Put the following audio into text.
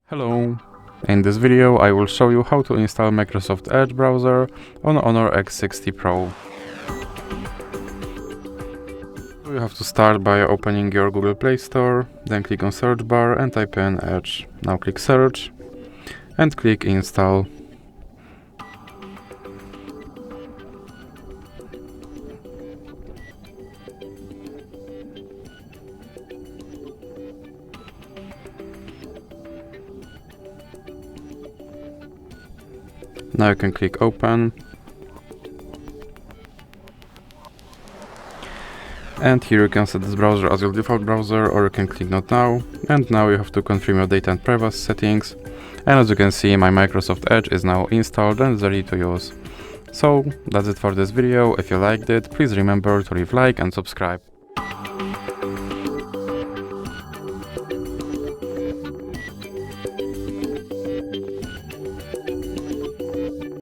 Hello! In this video I will show you how to install Microsoft Edge browser on HONOR X60 Pro. You have to start by opening your Google Play Store, then click on search bar and type in Edge. Now click search and click install. Now you can click open. And here you can set this browser as your default browser, or you can click not now. And now you have to confirm your data and privacy settings. And as you can see, my Microsoft Edge is now installed and is ready to use. So that's it for this video. If you liked it, please remember to leave a like and subscribe.